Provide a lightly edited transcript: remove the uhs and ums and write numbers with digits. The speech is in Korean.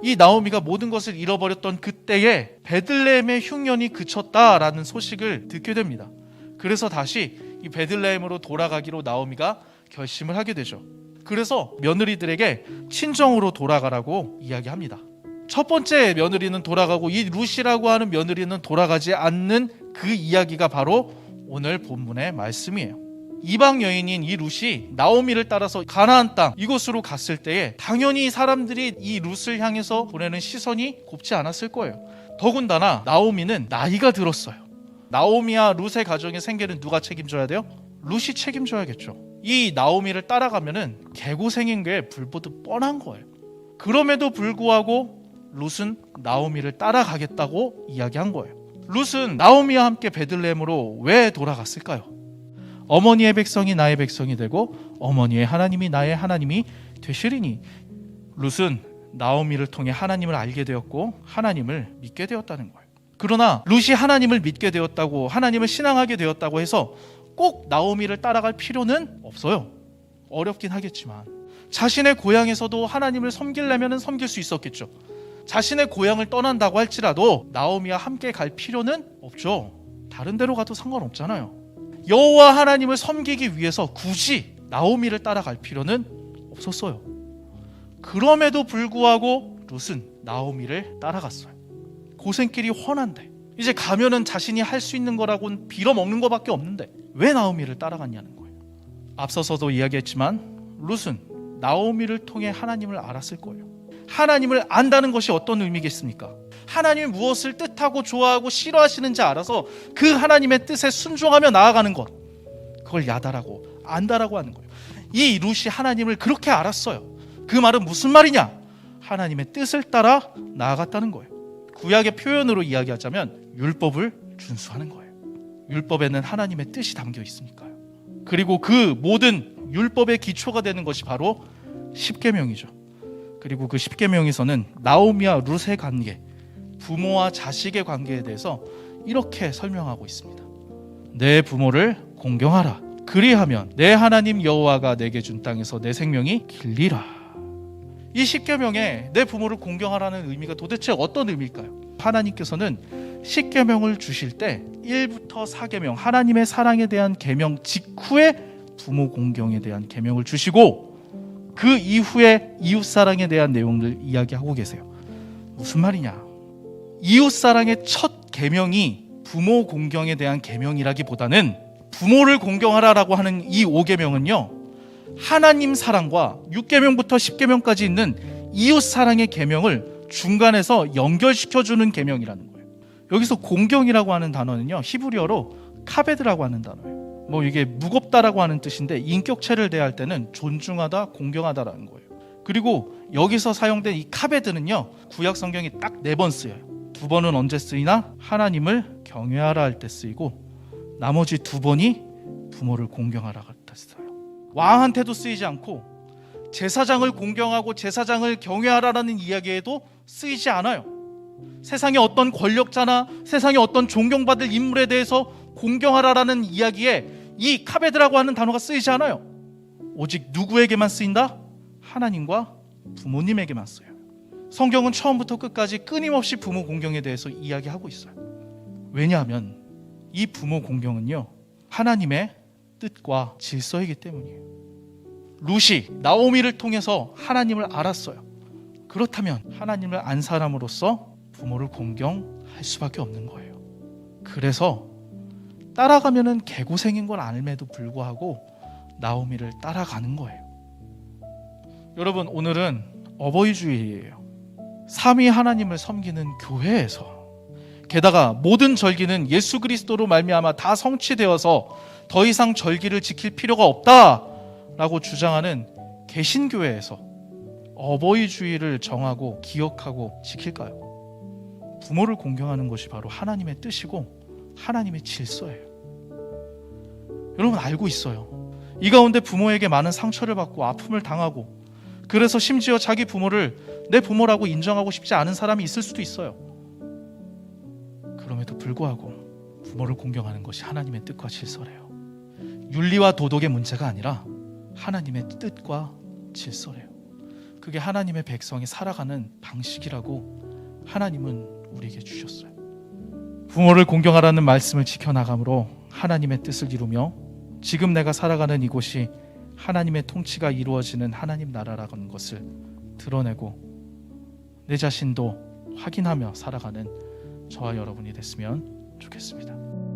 이 나오미가 모든 것을 잃어버렸던 그때에 베들레헴의 흉년이 그쳤다라는 소식을 듣게 됩니다. 그래서 다시 이 베들레헴으로 돌아가기로 나오미가 결심을 하게 되죠. 그래서 며느리들에게 친정으로 돌아가라고 이야기합니다. 첫 번째 며느리는 돌아가고 이 룻이라고 하는 며느리는 돌아가지 않는 그 이야기가 바로 오늘 본문의 말씀이에요. 이방 여인인 이 룻이 나오미를 따라서 가나안 땅 이곳으로 갔을 때에 당연히 사람들이 이 룻을 향해서 보내는 시선이 곱지 않았을 거예요. 더군다나 나오미는 나이가 들었어요. 나오미와 룻의 가정의 생계는 누가 책임져야 돼요? 룻이 책임져야겠죠. 이 나오미를 따라가면은 개고생인 게 불보듯 뻔한 거예요. 그럼에도 불구하고 룻은 나오미를 따라가겠다고 이야기한 거예요. 룻은 나오미와 함께 베들레헴으로 왜 돌아갔을까요? 어머니의 백성이 나의 백성이 되고 어머니의 하나님이 나의 하나님이 되시리니. 룻은 나오미를 통해 하나님을 알게 되었고 하나님을 믿게 되었다는 거예요. 그러나 룻이 하나님을 믿게 되었다고, 하나님을 신앙하게 되었다고 해서 꼭 나오미를 따라갈 필요는 없어요. 어렵긴 하겠지만 자신의 고향에서도 하나님을 섬기려면 섬길 수 있었겠죠. 자신의 고향을 떠난다고 할지라도 나오미와 함께 갈 필요는 없죠. 다른 데로 가도 상관없잖아요. 여호와 하나님을 섬기기 위해서 굳이 나오미를 따라갈 필요는 없었어요. 그럼에도 불구하고 룻은 나오미를 따라갔어요. 고생길이 훤한데, 이제 가면은 자신이 할 수 있는 거라고는 빌어먹는 것밖에 없는데 왜 나오미를 따라갔냐는 거예요. 앞서서도 이야기했지만 룻은 나오미를 통해 하나님을 알았을 거예요. 하나님을 안다는 것이 어떤 의미겠습니까? 하나님이 무엇을 뜻하고 좋아하고 싫어하시는지 알아서 그 하나님의 뜻에 순종하며 나아가는 것, 그걸 야다라고 안다라고 하는 거예요. 이 룻이 하나님을 그렇게 알았어요. 그 말은 무슨 말이냐? 하나님의 뜻을 따라 나아갔다는 거예요. 구약의 표현으로 이야기하자면 율법을 준수하는 거예요. 율법에는 하나님의 뜻이 담겨 있으니까요. 그리고 그 모든 율법의 기초가 되는 것이 바로 십계명이죠. 그리고 그 십계명에서는 나오미와 룻의 관계, 부모와 자식의 관계에 대해서 이렇게 설명하고 있습니다. 내 부모를 공경하라. 그리하면 내 하나님 여호와가 내게 준 땅에서 내 생명이 길리라. 이 십계명에 내 부모를 공경하라는 의미가 도대체 어떤 의미일까요? 하나님께서는 십계명을 주실 때 1부터 4계명, 하나님의 사랑에 대한 계명 직후에 부모 공경에 대한 계명을 주시고 그 이후에 이웃사랑에 대한 내용을 이야기하고 계세요. 무슨 말이냐? 이웃사랑의 첫 계명이 부모 공경에 대한 계명이라기보다는 부모를 공경하라라고 하는 이 5계명은요, 하나님 사랑과 6계명부터 10계명까지 있는 이웃사랑의 계명을 중간에서 연결시켜주는 계명이라는 거예요. 여기서 공경이라고 하는 단어는요, 히브리어로 카베드라고 하는 단어예요. 이게 무겁다라고 하는 뜻인데 인격체를 대할 때는 존중하다, 공경하다라는 거예요. 그리고 여기서 사용된 이 카베드는요, 구약 성경이 딱 4번 쓰여요. 2번은 언제 쓰이나? 하나님을 경외하라 할 때 쓰이고 나머지 2번이 부모를 공경하라 할 때 써요. 왕한테도 쓰이지 않고 제사장을 공경하고 제사장을 경외하라라는 이야기에도 쓰이지 않아요. 세상의 어떤 권력자나 세상의 어떤 존경받을 인물에 대해서 공경하라라는 이야기에 이 카베드라고 하는 단어가 쓰이지 않아요. 오직 누구에게만 쓰인다? 하나님과 부모님에게만 쓰여요. 성경은 처음부터 끝까지 끊임없이 부모 공경에 대해서 이야기하고 있어요. 왜냐하면 이 부모 공경은요, 하나님의 뜻과 질서이기 때문이에요. 룻이 나오미를 통해서 하나님을 알았어요. 그렇다면 하나님을 안 사람으로서 부모를 공경할 수밖에 없는 거예요. 그래서 따라가면은 개고생인 걸 알매도 불구하고 나오미를 따라가는 거예요. 여러분, 오늘은 어버이 주일이에요. 삼위 하나님을 섬기는 교회에서, 게다가 모든 절기는 예수 그리스도로 말미암아 다 성취되어서 더 이상 절기를 지킬 필요가 없다라고 주장하는 개신교회에서 어버이 주일을 정하고 기억하고 지킬까요? 부모를 공경하는 것이 바로 하나님의 뜻이고 하나님의 질서예요. 여러분, 알고 있어요. 이 가운데 부모에게 많은 상처를 받고 아픔을 당하고, 그래서 심지어 자기 부모를 내 부모라고 인정하고 싶지 않은 사람이 있을 수도 있어요. 그럼에도 불구하고 부모를 공경하는 것이 하나님의 뜻과 질서래요. 윤리와 도덕의 문제가 아니라 하나님의 뜻과 질서래요. 그게 하나님의 백성이 살아가는 방식이라고 하나님은 우리에게 주셨어요. 부모를 공경하라는 말씀을 지켜나감으로 하나님의 뜻을 이루며 지금 내가 살아가는 이곳이 하나님의 통치가 이루어지는 하나님 나라라는 것을 드러내고 내 자신도 확인하며 살아가는 저와 여러분이 됐으면 좋겠습니다.